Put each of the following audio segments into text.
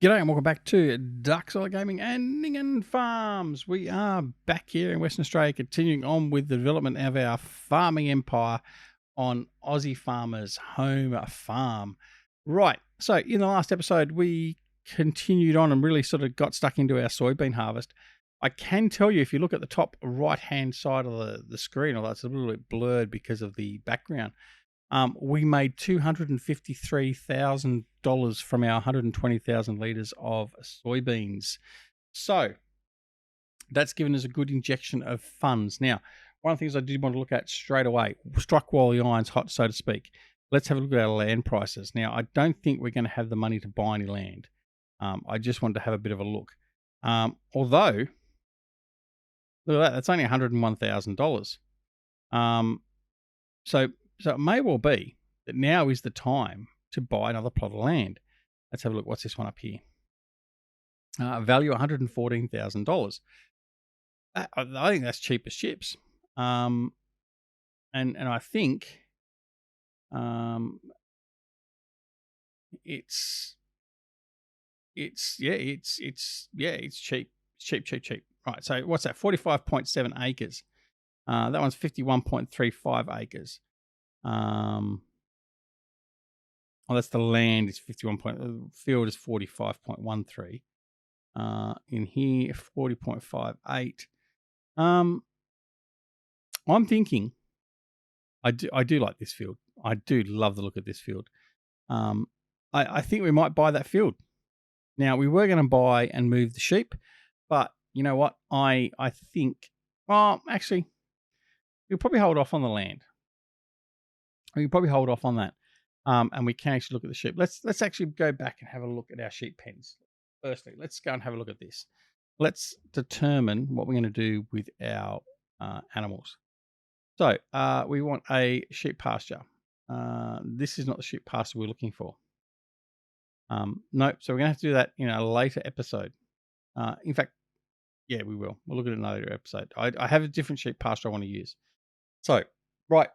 G'day and welcome back to Dark Solar Gaming and Ninghan Farms. We are back here in Western Australia, continuing on with the development of our farming empire on Aussie Farmers' home farm. Right, so in the last episode, we continued on and really sort of got stuck into our soybean harvest. I can tell you, if you look at the top right-hand side of the screen, although it's a little bit blurred because of the background, we made $253,000 from our 120,000 litres of soybeans. So that's given us a good injection of funds. Now, one of the things I did want to look at straight away, struck while the iron's hot, so to speak. Let's have a look at our land prices. Now, I don't think we're going to have the money to buy any land. I just wanted to have a bit of a look. Although, look at that, that's only $101,000. So it may well be that now is the time to buy another plot of land. Let's have a look. What's this one up here? Value $114,000. I think that's cheap as chips. And I think it's cheap. It's cheap. Right. So what's that? 45.7 acres. That one's 51.35 acres. Oh, that's the land is 51 point. Field is 45.13. In here 40.58. I'm thinking. I do like this field. I do love the look of this field. I think we might buy that field. Now we were going to buy and move the sheep, but you know what? I think. Well, actually, we'll probably hold off on the land. We can probably hold off on that. And we can actually look at the sheep. Let's actually go back and have a look at our sheep pens. Firstly, let's go and have a look at this. Let's determine what we're going to do with our animals. So we want a sheep pasture. This is not the sheep pasture we're looking for. Nope. So we're going to have to do that in a later episode. In fact, yeah, we will. We'll look at it in a later episode. I have a different sheep pasture I want to use. So, right.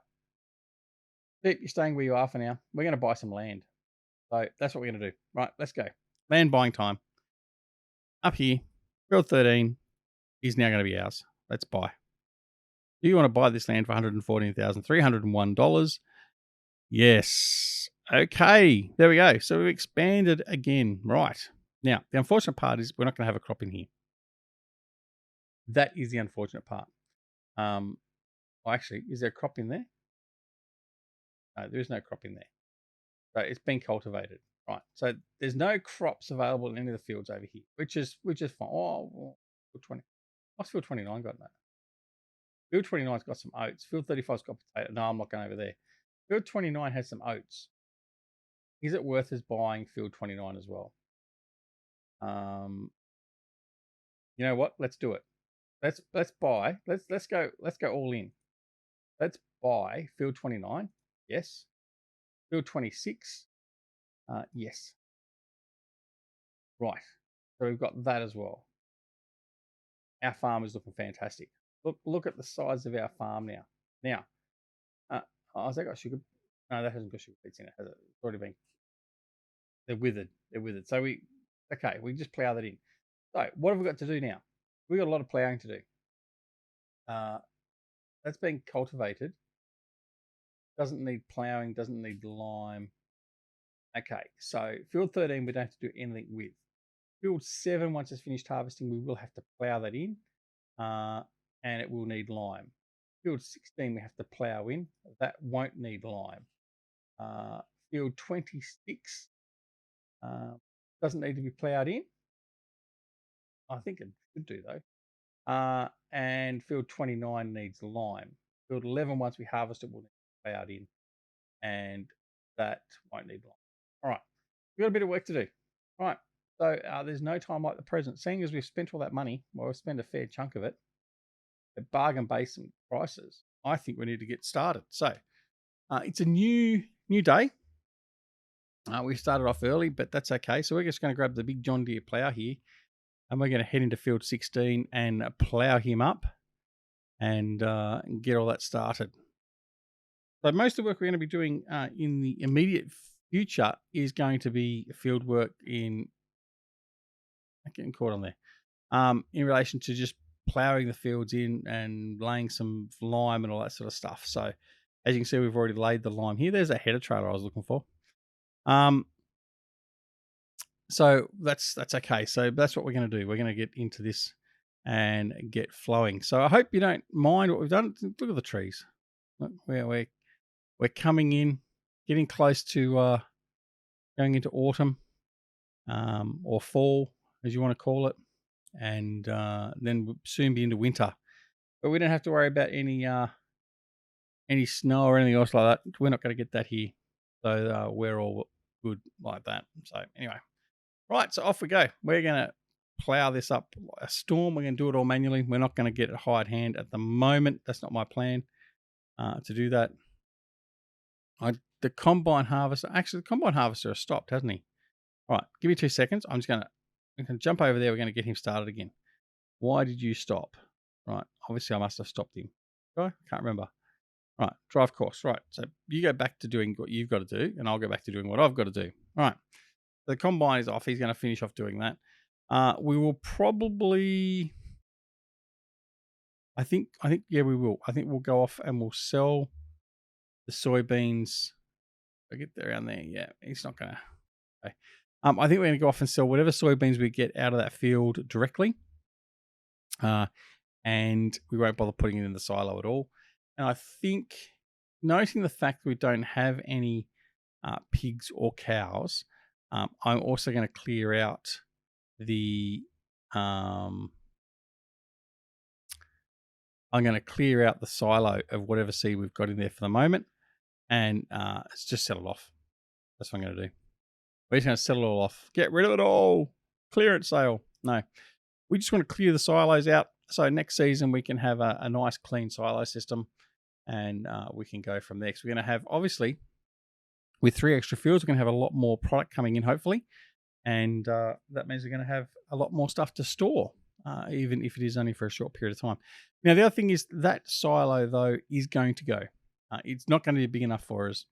You're staying where you are for now. We're going to buy some land. So that's what we're going to do. Right, let's go. Land buying time. Up here, field 13 is now going to be ours. Let's buy. Do you want to buy this land for $114,301? Yes. Okay, there we go. So we've expanded again. Right. Now, the unfortunate part is we're not going to have a crop in here. That is the unfortunate part. Well, actually, is there a crop in there? No, there is no crop in there. So it's been cultivated, right? So there's no crops available in any of the fields over here, which is fine. Oh, field 20. What's field 29 got in that? Field 29's got some oats. Field 35's got potato. No, I'm not going over there. Field 29 has some oats. Is it worth us buying field 29 as well? You know what? Let's do it. Let's buy. Let's go all in. Let's buy field 29. Yes. Field 26. Yes. Right. So we've got that as well. Our farm is looking fantastic. Look at the size of our farm now. Now, has that got sugar? No, that hasn't got sugar beets in it, has it? It's already been. They're withered. So we just plough that in. So what have we got to do now? We've got a lot of ploughing to do. That's being cultivated. Doesn't need ploughing, doesn't need lime. Okay, so field 13 we don't have to do anything with. Field 7, once it's finished harvesting, we will have to plough that in, and it will need lime. Field 16 we have to plough in. That won't need lime. Field 26 doesn't need to be ploughed in. I think it should do though. And field 29 needs lime. Field 11, once we harvest it, will need to be ploughed in, and that won't need lime. All right, we've got a bit of work to do. All right, so there's no time like the present. Seeing as we've spent all that money, well, we've spent a fair chunk of it at bargain basement prices, I think we need to get started. So it's a new day. We started off early, but that's okay. So we're just going to grab the big John Deere plough here, and we're going to head into field 16 and plough him up and get all that started. So most of the work we're going to be doing in the immediate future is going to be field work in getting caught on there. In relation to just ploughing the fields in and laying some lime and all that sort of stuff. So as you can see, we've already laid the lime here. There's a header trailer I was looking for. So that's okay. So that's what we're going to do. We're going to get into this and get flowing. So I hope you don't mind what we've done. Look at the trees. Look, we're coming in, getting close to going into autumn, or fall, as you want to call it, and then we'll soon be into winter. But we don't have to worry about any snow or anything else like that. We're not going to get that here, so we're all good like that. So anyway, right. So off we go. We're going to plow this up a storm. We're going to do it all manually. We're not going to get it hired hand at the moment. That's not my plan to do that. The combine harvester. Actually, the combine harvester has stopped, hasn't he? All right. Give me 2 seconds. I'm going to jump over there. We're going to get him started again. Why did you stop? Right. Obviously, I must have stopped him. I can't remember. Right. Drive course. Right. So you go back to doing what you've got to do, and I'll go back to doing what I've got to do. All right. The combine is off. He's going to finish off doing that. We will probably. I think. Yeah, we will. I think we'll go off and we'll sell the soybeans. I get there around there. Yeah, he's not going to. Okay. I think we're going to go off and sell whatever soybeans we get out of that field directly. And we won't bother putting it in the silo at all. And I think, noting the fact that we don't have any pigs or cows, I'm also going to clear out the. I'm going to clear out the silo of whatever seed we've got in there for the moment, and just sell it off. That's what I'm going to do. We're just going to sell it all off. Get rid of it all. Clearance sale. No, we just want to clear the silos out. So next season we can have a nice clean silo system, and we can go from there. So we're going to have, obviously, with 3 extra fields, we're going to have a lot more product coming in, hopefully. And that means we're going to have a lot more stuff to store, even if it is only for a short period of time. Now, the other thing is that silo, though, is going to go. It's not going to be big enough for us.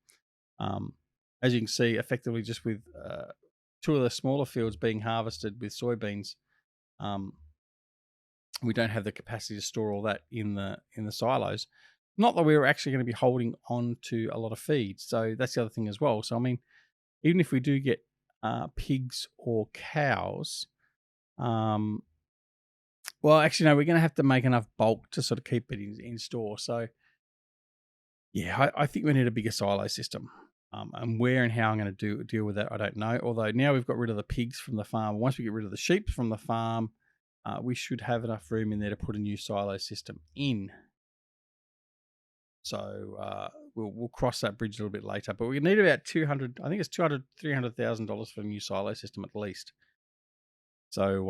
As you can see, effectively just with 2 of the smaller fields being harvested with soybeans, we don't have the capacity to store all that in the silos. Not that we were actually going to be holding on to a lot of feed. So that's the other thing as well. So, I mean, even if we do get pigs or cows, well, actually, no, we're going to have to make enough bulk to sort of keep it in store. So, yeah, I think we need a bigger silo system. And where and how I'm going to deal with that, I don't know. Although now we've got rid of the pigs from the farm. Once we get rid of the sheep from the farm, we should have enough room in there to put a new silo system in. So we'll cross that bridge a little bit later. But we need about $300,000 for a new silo system at least. So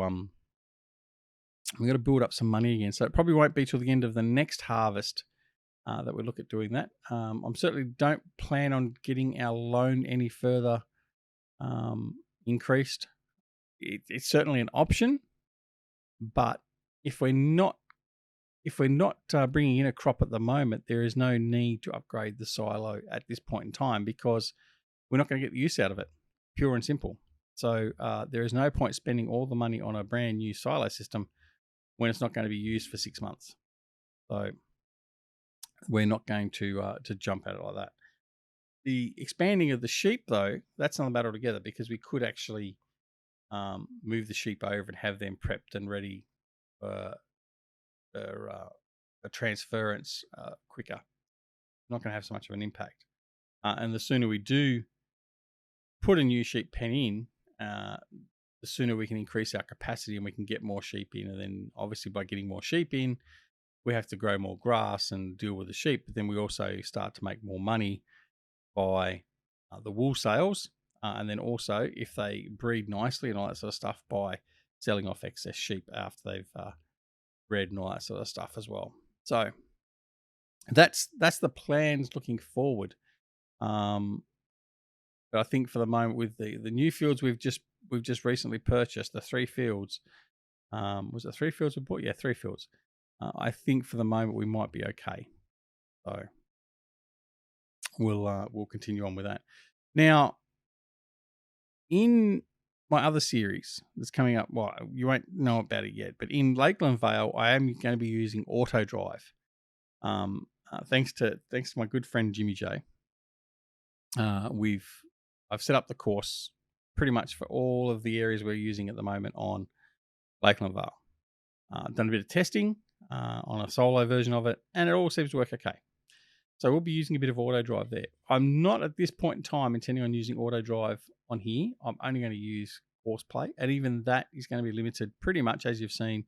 we're going to build up some money again. So it probably won't be till the end of the next harvest that we look at doing that. I'm certainly don't plan on getting our loan any further increased. It's certainly an option, but if we're not bringing in a crop at the moment, there is no need to upgrade the silo at this point in time because we're not going to get the use out of it, pure and simple. So there is no point spending all the money on a brand new silo system when it's not going to be used for 6 months. So we're not going to jump at it like that. The expanding of the sheep, though, that's another matter altogether because we could actually move the sheep over and have them prepped and ready for a transference quicker. Not going to have so much of an impact. And the sooner we do put a new sheep pen in, the sooner we can increase our capacity and we can get more sheep in. And then obviously by getting more sheep in, we have to grow more grass and deal with the sheep. But then we also start to make more money by the wool sales. And then also if they breed nicely and all that sort of stuff by selling off excess sheep after they've bred and all that sort of stuff as well. So that's the plans looking forward. But I think for the moment with the new fields we've just recently purchased, the 3 fields. Was it 3 fields we bought? Yeah, 3 fields. I think for the moment we might be okay. So we'll continue on with that. Now, in my other series that's coming up, well, you won't know about it yet, but in Lakeland Vale, I am going to be using auto drive. Thanks to my good friend Jimmy J. I've set up the course pretty much for all of the areas we're using at the moment on Lakeland Vale. Done a bit of testing on a solo version of it, and it all seems to work okay. So we'll be using a bit of auto drive there. I'm not at this point in time intending on using auto drive on here. I'm only going to use horseplay, and even that is going to be limited pretty much, as you've seen,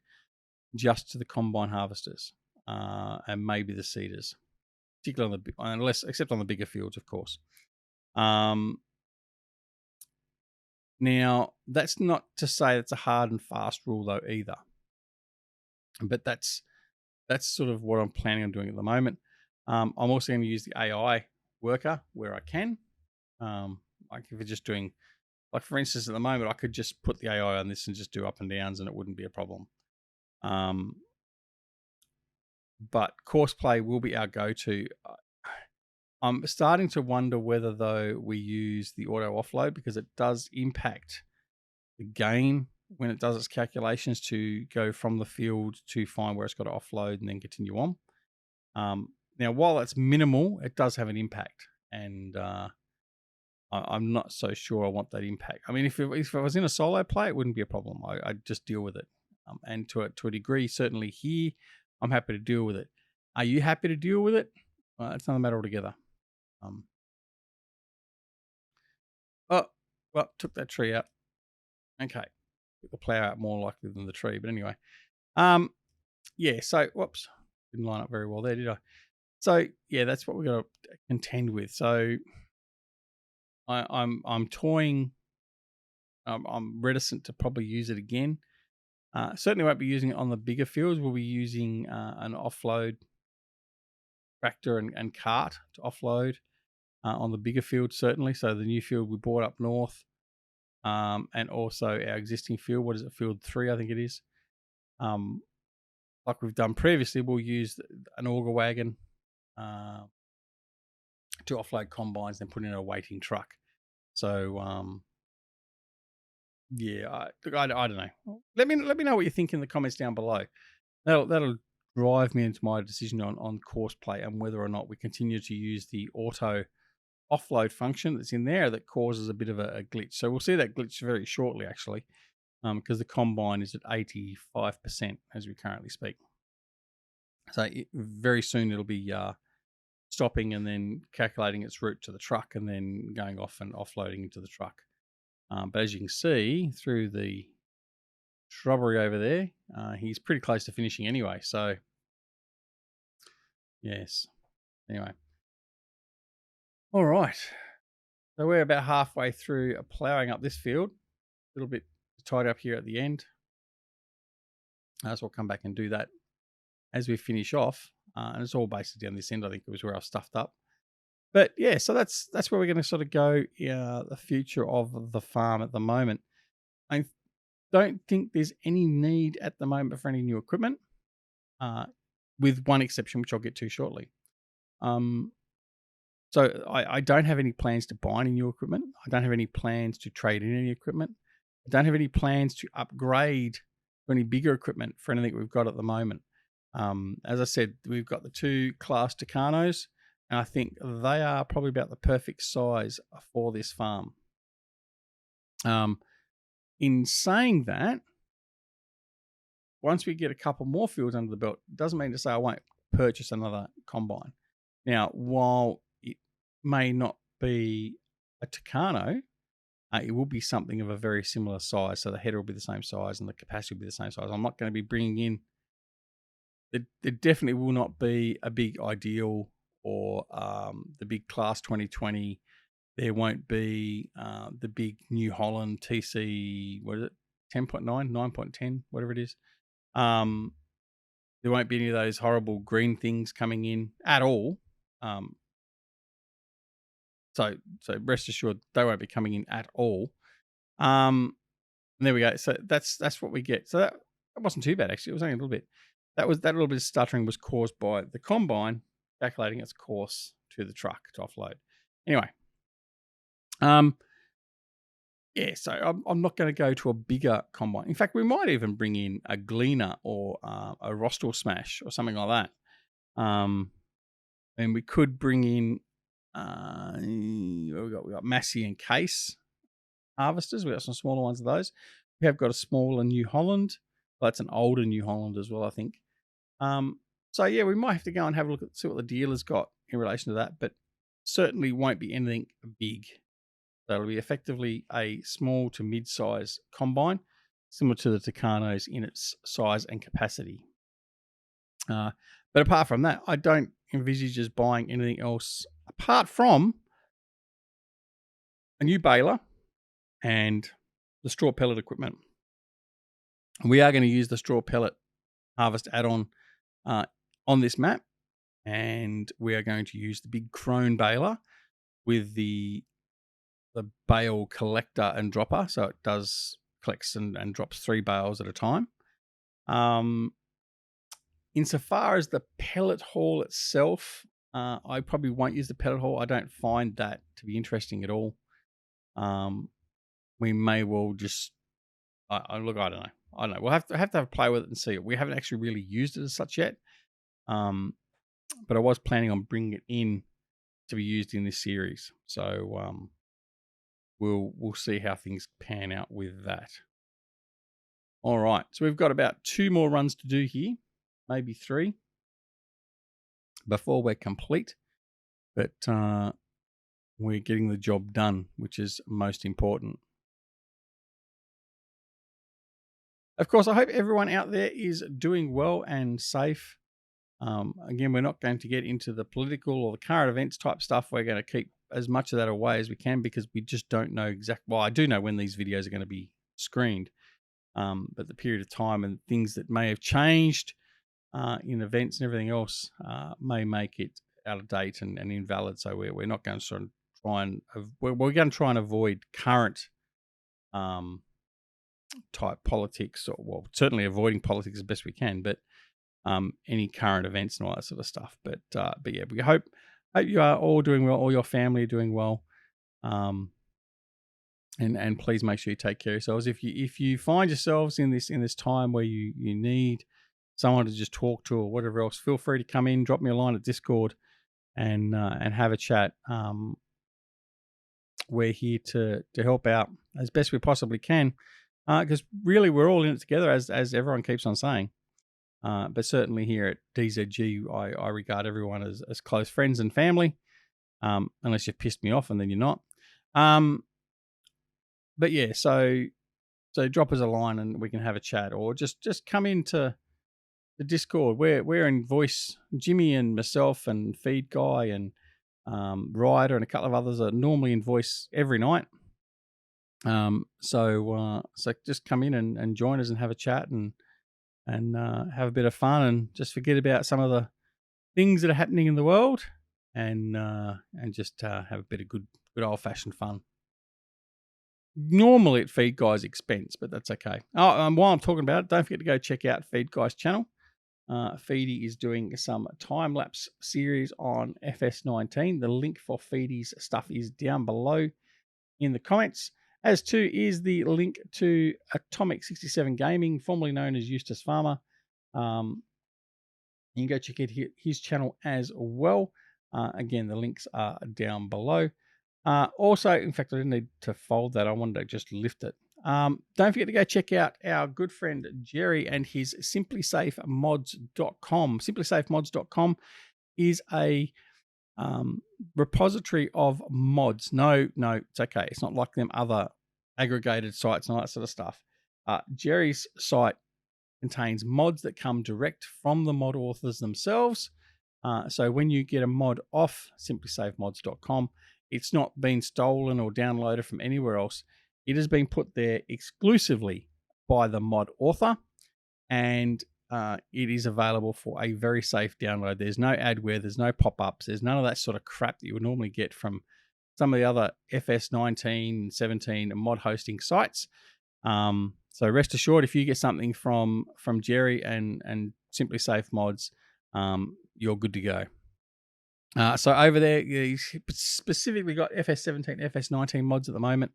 just to the combine harvesters and maybe the seeders, particularly except on the bigger fields, of course. Now, that's not to say it's a hard and fast rule though either, but that's sort of what I'm planning on doing at the moment. I'm also going to use the AI worker where I can. Like if we're just doing, like for instance, at the moment, I could just put the AI on this and just do up and downs and it wouldn't be a problem. But courseplay will be our go-to. I'm starting to wonder whether, though, we use the auto offload because it does impact the game when it does its calculations to go from the field to find where it's got to offload and then continue on. Now, while that's minimal, it does have an impact, and I'm not so sure I want that impact. I mean, if I was in a solo play, it wouldn't be a problem. I'd just deal with it, and to a degree, certainly here, I'm happy to deal with it. Are you happy to deal with it? It's another matter altogether. Oh, well, took that tree out. Okay, took the plow out more likely than the tree, but anyway. Yeah. So, whoops, didn't line up very well there, did I? So yeah, that's what we've got to contend with. So I'm toying. I'm reticent to probably use it again. Certainly won't be using it on the bigger fields. We'll be using an offload tractor and cart to offload on the bigger field, certainly. So the new field we bought up north, and also our existing field. What is it? Field 3, I think it is. Like we've done previously, we'll use an auger wagon to offload combines and put in a waiting truck. So yeah, I don't know. Let me know what you think in the comments down below. That'll drive me into my decision on courseplay and whether or not we continue to use the auto offload function that's in there that causes a bit of a glitch. So we'll see that glitch very shortly, actually, because the combine is at 85% as we currently speak. So very soon it'll be stopping and then calculating its route to the truck and then going off and offloading into the truck. But as you can see through the shrubbery over there, he's pretty close to finishing anyway. So yes, anyway. All right. So we're about halfway through ploughing up this field. A little bit tied up here at the end. So we'll come back and do that as we finish off. And it's all basically down this end, I think it was where I stuffed up. But yeah, so that's where we're going to sort of go, the future of the farm at the moment. I don't think there's any need at the moment for any new equipment, with one exception, which I'll get to shortly. So I don't have any plans to buy any new equipment. I don't have any plans to trade in any equipment. I don't have any plans to upgrade to any bigger equipment for anything we've got at the moment. As I said, we've got the 2 class Tucanos, and I think they are probably about the perfect size for this farm. In saying that, once we get a couple more fields under the belt, it doesn't mean to say I won't purchase another combine. Now, while it may not be a Tucano, it will be something of a very similar size. So the header will be the same size and the capacity will be the same size. I'm not going to be bringing in, there definitely will not be a big Ideal or the big Class 2020. There won't be the big New Holland TC, what is it, 10.9, 9.10, whatever it is. There won't be any of those horrible green things coming in at all. So rest assured they won't be coming in at all. There we go. So that's what we get. So that wasn't too bad, actually. It was only a little bit. That little bit of stuttering was caused by the combine calculating its course to the truck to offload. Anyway, Yeah, so I'm not going to go to a bigger combine. In fact, we might even bring in a Gleaner or a Rostal Smash or something like that. And we could bring in we got Massey and Case harvesters. We got some smaller ones of those. We have got a smaller New Holland. Well, that's an older New Holland as well, I think. So yeah, we might have to go and have a look at see what the dealer's got in relation to that, but certainly won't be anything big. So it'll be effectively a small to mid-size combine, similar to the Tucanos in its size and capacity. But apart from that, I don't envisage us buying anything else apart from a new baler and the straw pellet equipment. We are going to use the straw pellet harvest add-on on this map, and we are going to use the big crone baler with the bale collector and dropper, so it does collects and drops 3 bales at a time. Insofar as the pellet haul itself, I probably won't use the pellet haul. I don't find that to be interesting at all. We may well just look. I don't know. We'll have to have a play with it and see it. We haven't actually really used it as such yet. But I was planning on bringing it in to be used in this series. So we'll see how things pan out with that. All right. So we've got about 2 more runs to do here, maybe 3, before we're complete. But we're getting the job done, which is most important. Of course, I hope everyone out there is doing well and safe. Again, we're not going to get into the political or the current events type stuff. We're going to keep as much of that away as we can because we just don't know exactly. Well, I do know when these videos are going to be screened, but the period of time and things that may have changed in events and everything else may make it out of date and invalid. So we're not going to sort of try and we're going to try and avoid current type politics, or well, certainly avoiding politics as best we can, but any current events and all that sort of stuff. But yeah, we hope you are all doing well, all your family are doing well. And please make sure you take care of yourselves. If you find yourselves in this time where you need someone to just talk to or whatever else, feel free to come in, drop me a line at Discord and have a chat. We're here to help out as best we possibly can. Because really we're all in it together, as everyone keeps on saying. But certainly here at DZG, I regard everyone as close friends and family, unless you've pissed me off, and then you're not. But yeah, so drop us a line and we can have a chat, or just come into the Discord. We're in voice. Jimmy and myself and Feed Guy and Ryder and a couple of others are normally in voice every night. So just come in and join us and have a chat and have a bit of fun and just forget about some of the things that are happening in the world and just have a bit of good old fashioned fun. Normally at Feed Guy's expense, but that's okay. Oh, while I'm talking about it, don't forget to go check out Feed Guy's channel. Feedy is doing some time lapse series on FS19. The link for Feedy's stuff is down below in the comments. As too is the link to Atomic 67 Gaming, formerly known as Eustace Farmer. You can go check out his channel as well. Again, the links are down below. Also, in fact, I didn't need to fold that. I wanted to just lift it. Don't forget to go check out our good friend Jerry and his simplysafemods.com. Simplysafemods.com is a repository of mods. No, it's okay. It's not like them other aggregated sites and all that sort of stuff. Jerry's site contains mods that come direct from the mod authors themselves. So when you get a mod off simplysafemods.com, it's not been stolen or downloaded from anywhere else. It has been put there exclusively by the mod author, and it is available for a very safe download. There's no adware, there's no pop-ups, there's none of that sort of crap that you would normally get from some of the other FS19, 17 mod hosting sites. So rest assured, if you get something from Jerry and Simply Safe Mods, you're good to go. So over there, he's specifically got FS17, FS19 mods at the moment.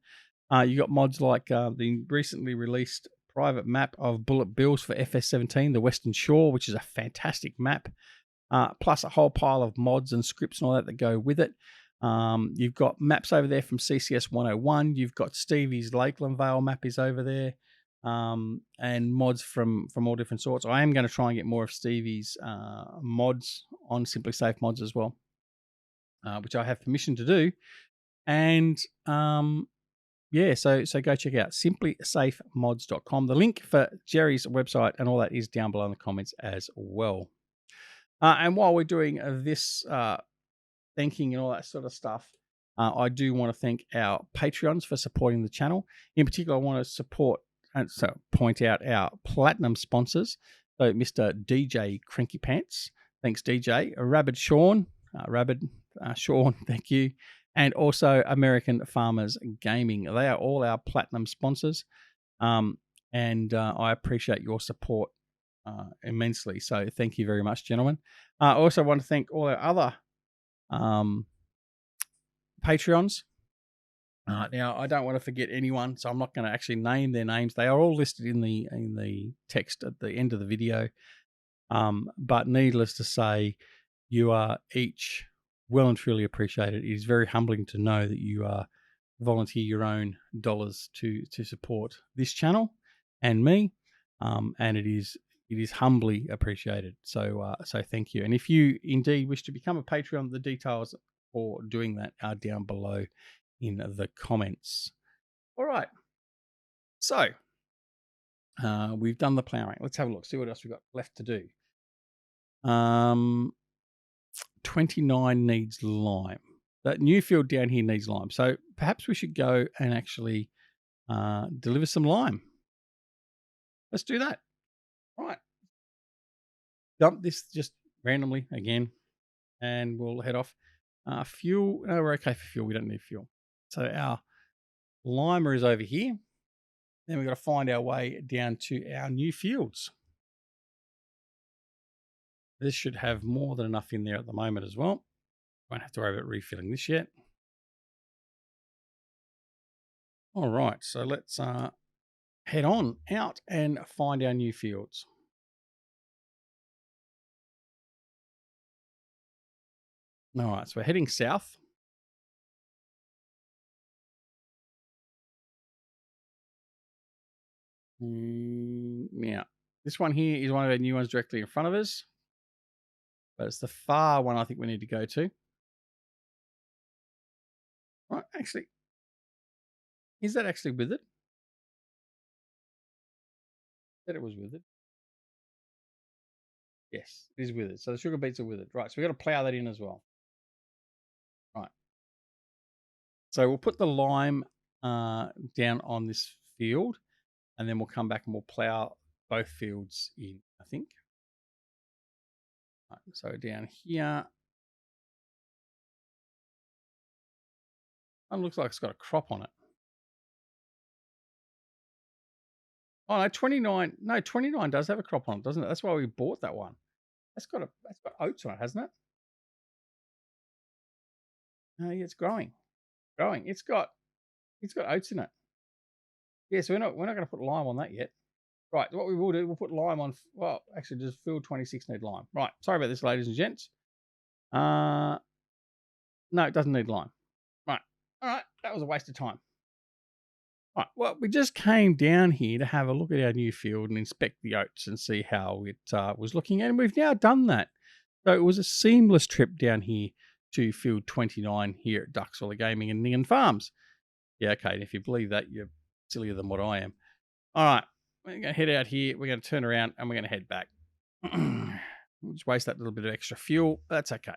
You got mods like the recently released private map of Bullet Bills for FS17, the Western Shore, which is a fantastic map, plus a whole pile of mods and scripts and all that go with it. You've got maps over there from CCS 101. You've got Stevie's Lakeland Vale map is over there, and mods from all different sorts. I am going to try and get more of Stevie's mods on Simply Safe Mods as well, which I have permission to do. And yeah, so go check out simplysafemods.com. The link for Jerry's website and all that is down below in the comments as well. And while we're doing this thanking and all that sort of stuff, I do want to thank our Patreons for supporting the channel. In particular, I want to support and point out our platinum sponsors. So Mr. DJ Cranky Pants, thanks DJ. Rabid Sean, Sean, thank you. And also American Farmers Gaming. They are all our platinum sponsors. And I appreciate your support immensely. So thank you very much, gentlemen. I also want to thank all our other Patreons. Now, I don't want to forget anyone, so I'm not going to actually name their names. They are all listed in the text at the end of the video. But needless to say, you are each well and truly appreciated. It is very humbling to know that you volunteer your own dollars to support this channel and me, and it is humbly appreciated. So thank you. And if you indeed wish to become a Patreon, the details for doing that are down below in the comments. All right. So we've done the ploughing. Let's have a look. See what else we've got left to do. 29 needs lime. That new field down here needs lime. So perhaps we should go and actually deliver some lime. Let's do that. All right. Dump this just randomly again, and we'll head off. Fuel. No, we're okay for fuel. We don't need fuel. So our limer is over here. Then we've got to find our way down to our new fields. This should have more than enough in there at the moment as well. Won't have to worry about refilling this yet. All right, so let's head on out and find our new fields. All right, so we're heading south. Yeah, this one here is one of our new ones directly in front of us. But it's the far one I think we need to go to. Right, actually, is that actually withered? Said it was withered. Yes, it is withered. So the sugar beets are withered. Right, so we've got to plough that in as well. Right. So we'll put the lime down on this field, and then we'll come back and we'll plough both fields in, I think. Right, so down here. It looks like it's got a crop on it. Oh no, 29. No, 29 does have a crop on it, doesn't it? That's why we bought that one. That's got oats on it, hasn't it? No, yeah, it's growing. It's got oats in it. Yeah, so we're not going to put lime on that yet. Right, what we will do, we'll put lime on. Well, actually, does field 26 need lime? Right, sorry about this, ladies and gents. No, it doesn't need lime. Right, all right, that was a waste of time. Right, well, we just came down here to have a look at our new field and inspect the oats and see how it was looking, and we've now done that. So it was a seamless trip down here to field 29 here at Duxwiller Gaming and Ninghan Farms. Yeah, okay, and if you believe that, you're sillier than what I am. All right, we're going to head out here. We're going to turn around and we're going to head back. We'll just waste that little bit of extra fuel. That's okay.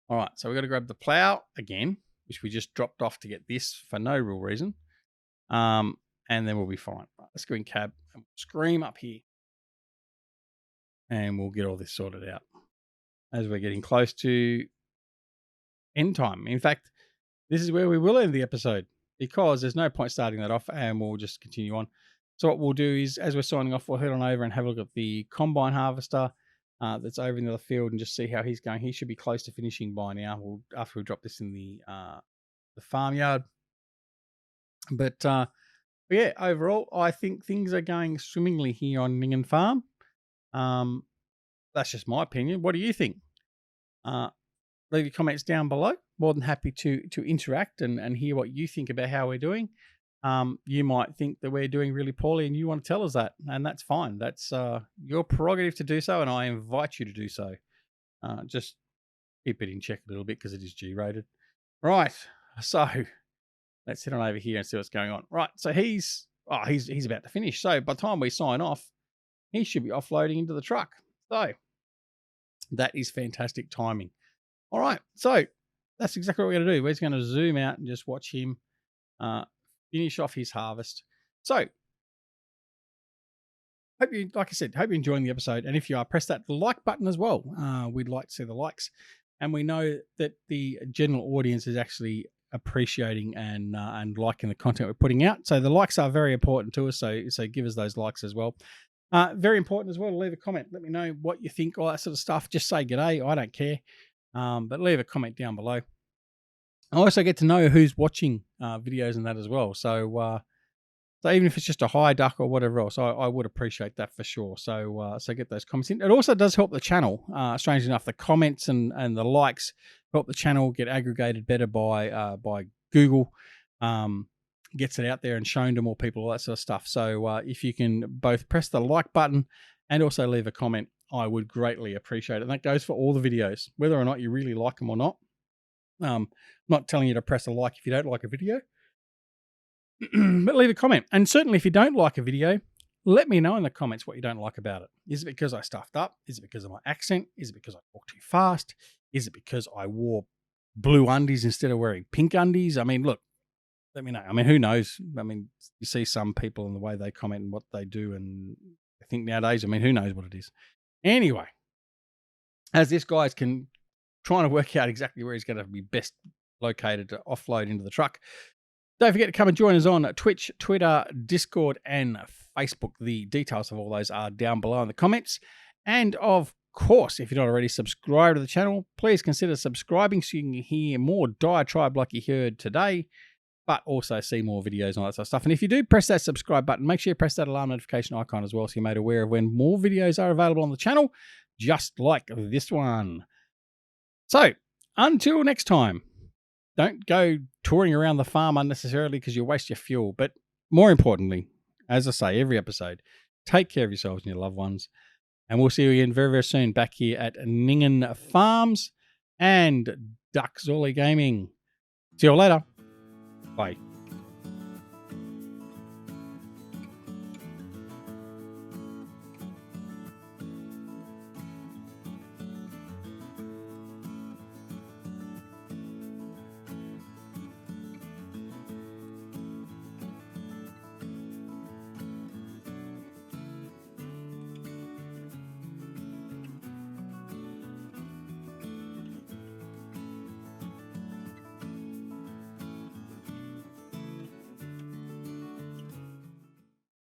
All right, so we've got to grab the plow again, which we just dropped off to get this for no real reason. And then we'll be fine. Right, let's go in cab and scream up here. And we'll get all this sorted out as we're getting close to end time. In fact, this is where we will end the episode because there's no point starting that off, and we'll just continue on. So what we'll do is, as we're signing off, we'll head on over and have a look at the combine harvester that's over in the other field and just see how he's going. He should be close to finishing by now. After we drop this in the farmyard. But yeah, overall, I think things are going swimmingly here on Ninghan Farm. That's just my opinion. What do you think? Leave your comments down below. More than happy to interact and hear what you think about how we're doing. You might think that we're doing really poorly and you want to tell us that, and that's fine. That's your prerogative to do so, and I invite you to do so. Just keep it in check a little bit because it is G-rated. Right, so let's head on over here and see what's going on. Right, so he's about to finish. So by the time we sign off, he should be offloading into the truck. So that is fantastic timing. All right, so that's exactly what we're going to do. We're just going to zoom out and just watch him finish off his harvest. So, hope you, like I said, hope you're enjoying the episode. And if you are, press that like button as well. We'd like to see the likes. And we know that the general audience is actually appreciating and liking the content we're putting out. So the likes are very important to us. So give us those likes as well. Very important as well to leave a comment. Let me know what you think, all that sort of stuff. Just say g'day. I don't care. But leave a comment down below. I also get to know who's watching videos and that as well. So even if it's just a hi duck or whatever else, I would appreciate that for sure. So get those comments in. It also does help the channel. Strangely enough, the comments and the likes help the channel get aggregated better by Google. Gets it out there and shown to more people, all that sort of stuff. So if you can both press the like button and also leave a comment, I would greatly appreciate it. And that goes for all the videos, whether or not you really like them or not. I'm not telling you to press a like if you don't like a video, but leave a comment. And certainly if you don't like a video, let me know in the comments what you don't like about it. Is it because I stuffed up? Is it because of my accent? Is it because I talk too fast? Is it because I wore blue undies instead of wearing pink undies? I mean, look, let me know. I mean, who knows? I mean, you see some people and the way they comment and what they do, and I think nowadays, I mean, who knows what it is? Anyway, as this guy's trying to work out exactly where he's going to be best located to offload into the truck. Don't forget to come and join us on Twitch, Twitter, Discord, and Facebook. The details of all those are down below in the comments. And of course, if you're not already subscribed to the channel, please consider subscribing so you can hear more diatribe like you heard today, but also see more videos and all that sort of stuff. And if you do press that subscribe button, make sure you press that alarm notification icon as well so you're made aware of when more videos are available on the channel, just like this one. So, until next time, don't go touring around the farm unnecessarily because you waste your fuel. But more importantly, as I say every episode, take care of yourselves and your loved ones. And we'll see you again very, very soon back here at Ninghan Farms and Duck Zorley Gaming. See you all later. Bye.